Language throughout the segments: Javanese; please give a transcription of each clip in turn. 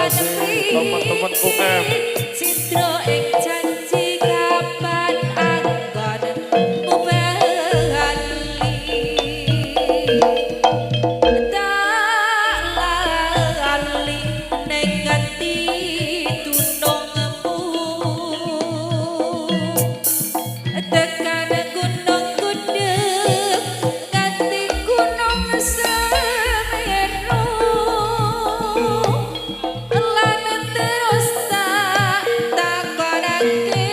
kasih teman-teman UM. Citra ing janji kapan anggon ubali tak lali ning ati tunungmu tekan gunung gudeg nganti gunung Semeru lan terus tak takonake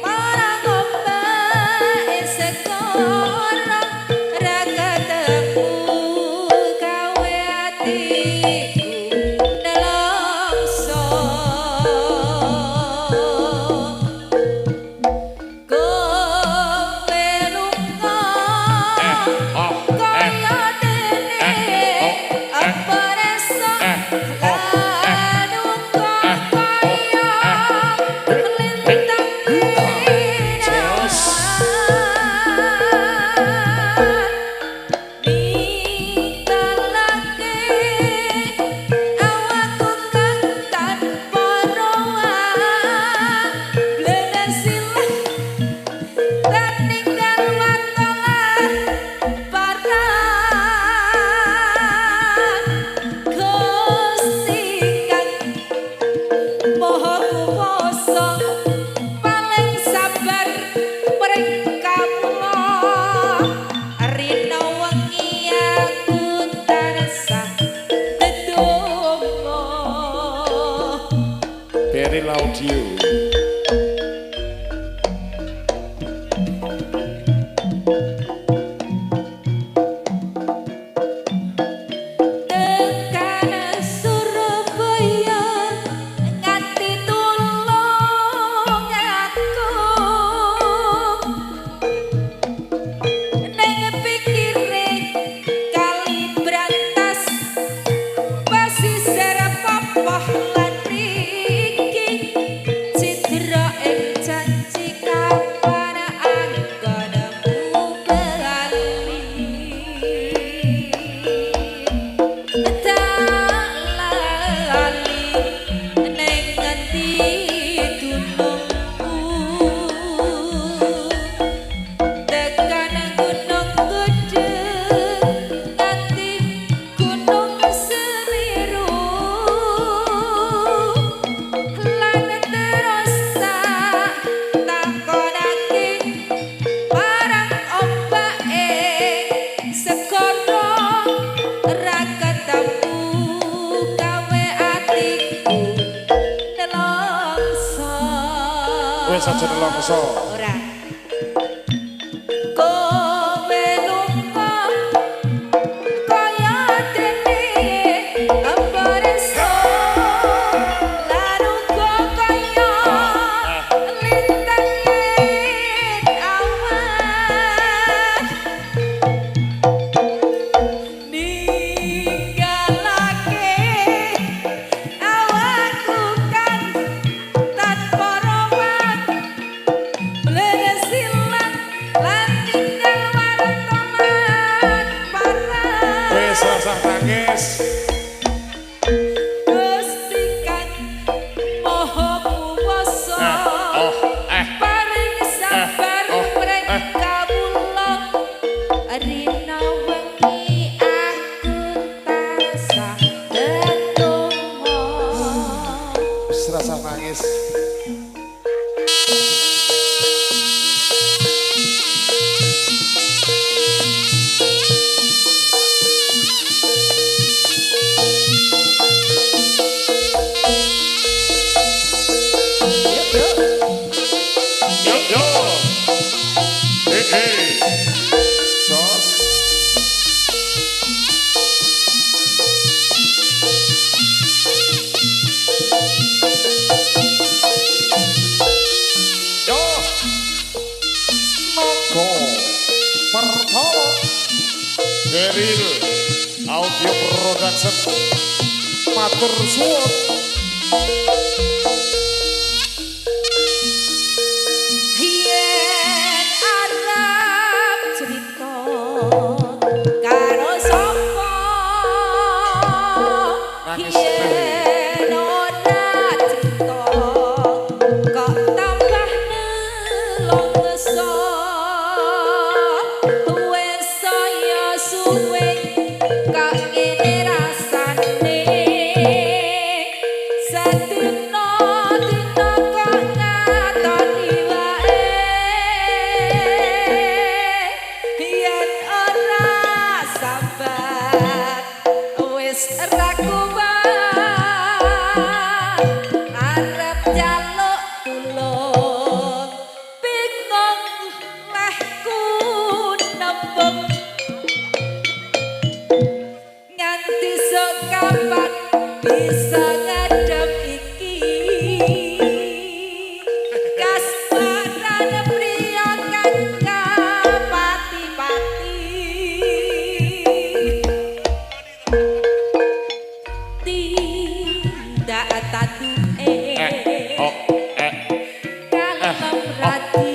marang ombak sekor ragatku gawe atiku nelongso Very loud you. Wes aja nelongso. Ora. Kowe lunga kaya dene ambareso lalu kaya lintangin awan ninggalake awakku kan tanpa Rasa tangis Gusti Kang Maha Kuwasa paring sabar mreng kawula rina wengi aku tansah ndonga rasa tangis. Geril Audio Production matur suwun. Yen arep cerita karo sapa Nangis. bisa ngadep iki kasmaran priya kang kapati-pati tindak tatuke kalem rati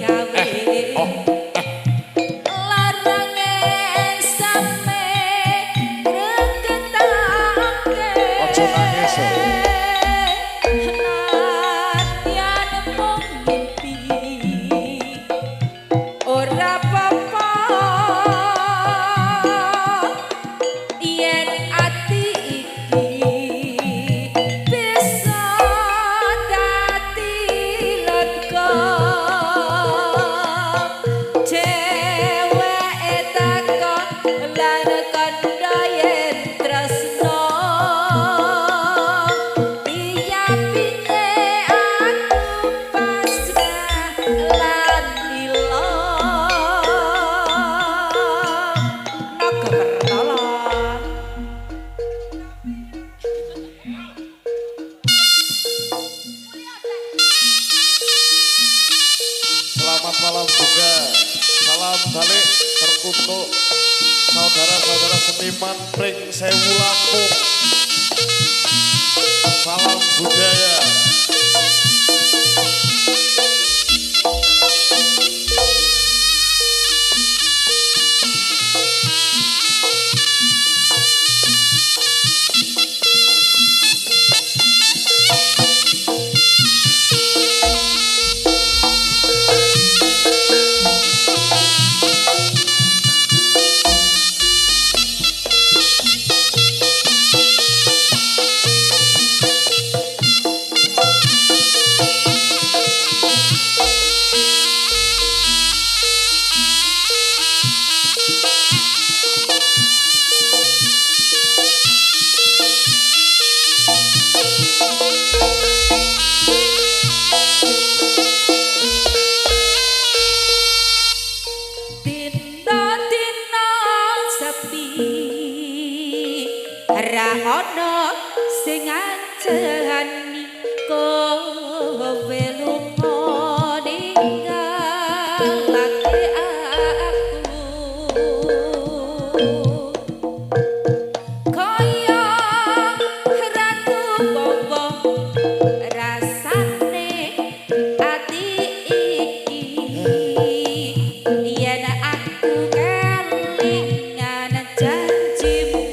gawe larange same gregetake Ojo nangis. Nadyan mung mimpi ora apa-apa yen ati iki bisa dadi lega dheweke takon lan kandha yen tresno iya pine aku pasrah lan ilang naga pertolong Selamat malam juga. Salam balik terkutuk saudara-saudara seniman Pring Sewu Lampung. Salam budaya. Dina-dina sepi ra ono sing ngancani kowe lunga ninggalake aku kaya ratu bobo rasane ati iki yen aku kelingan janjimu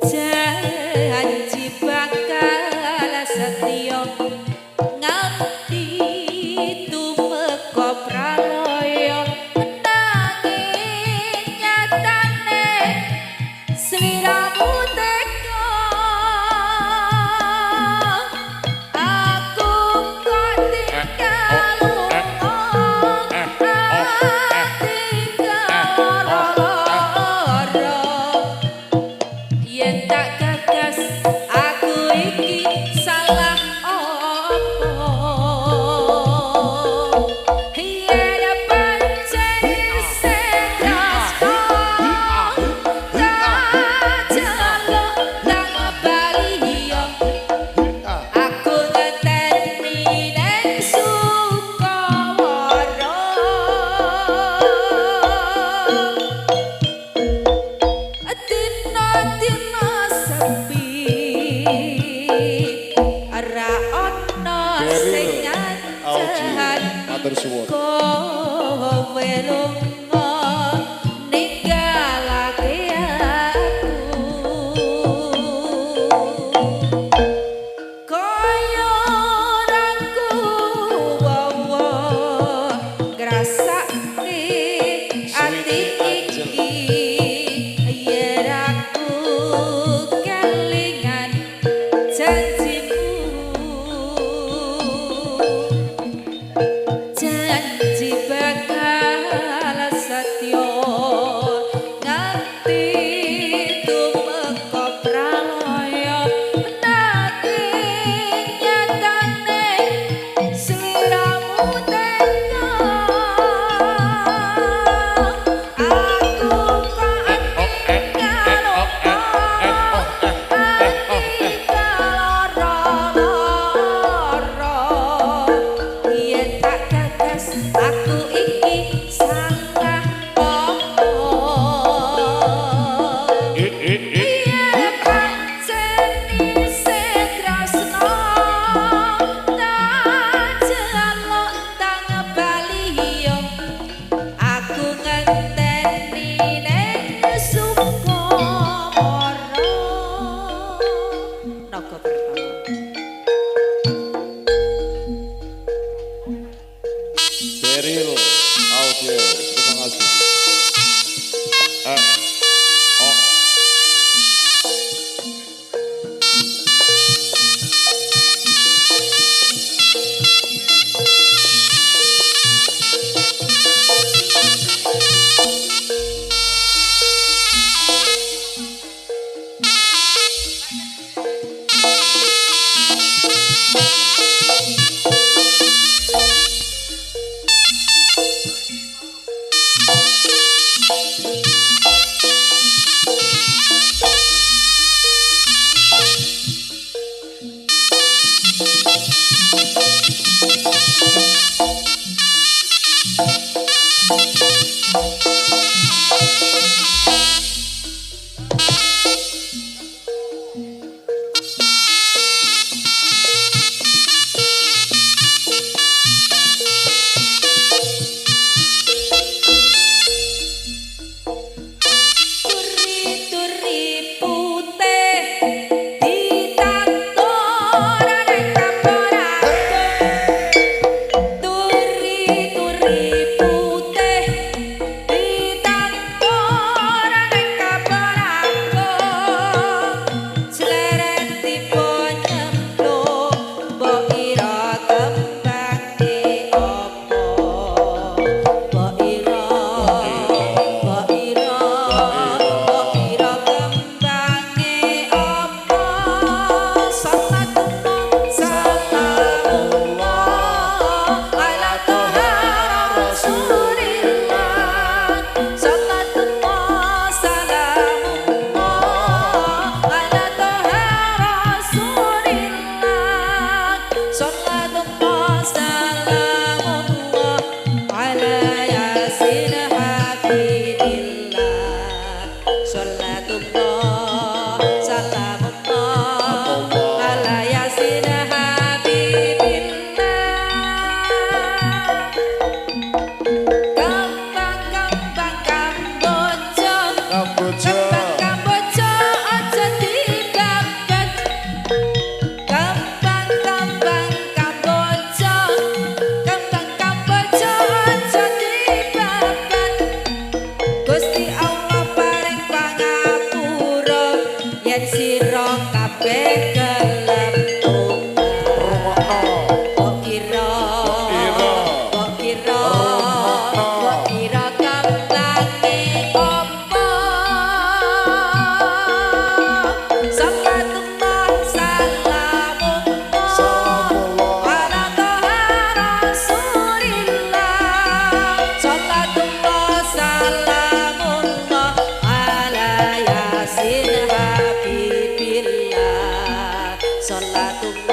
janji bakal setya nganti tumeka pralaya nanging nyatane sliramu teka aku kok tinggal yen tak gagas aku iki salah opo yen pancen sedrasko tak jaluk tak bali yo aku ngeteni ning Sukawara dina-dina sepi ora ono sing ngancani Matur suwun. kowe lunga ninggalake aku kaya raku wawa ngrasake ati iki yen aku kelingan janjimu janji bakal setya nganti tumeka pralaya nanging nyatane sliramu teka aku iki salah opo. Biar pancen isih tresno, tak celok tak ngebali yo. Aku ngenteni ning Sukomoro. Naga Pertama. Beril Audio, terima kasih. Oh, Turi-turi putih ditato ning kaporaku. Turi-turi putih ditato ning kaporaku. Jleretipun nyemplung mbok ira kembange opo. Mbok ira kembange opo. Salatullah ala toha Rasulillah. Salatullah salamullah ala toha Rasulillah. Salatullah salamullah ala yasin habibillah. Salatullah salamullah ala yasin habibillah. Kembang-kembang Kamboja, Kamboja. kembang Kamboja aja dibabat. Kembang-kembang Kamboja, kembang Kamboja aja dibabat. Gusti Allah paring pangapura yen sira kabeh gelem tobat. Kok kira kemblange opo. Salatullah salamullah ala toha Rasulillah. Salatullah salamullah ala yasin habibillah. Salatullah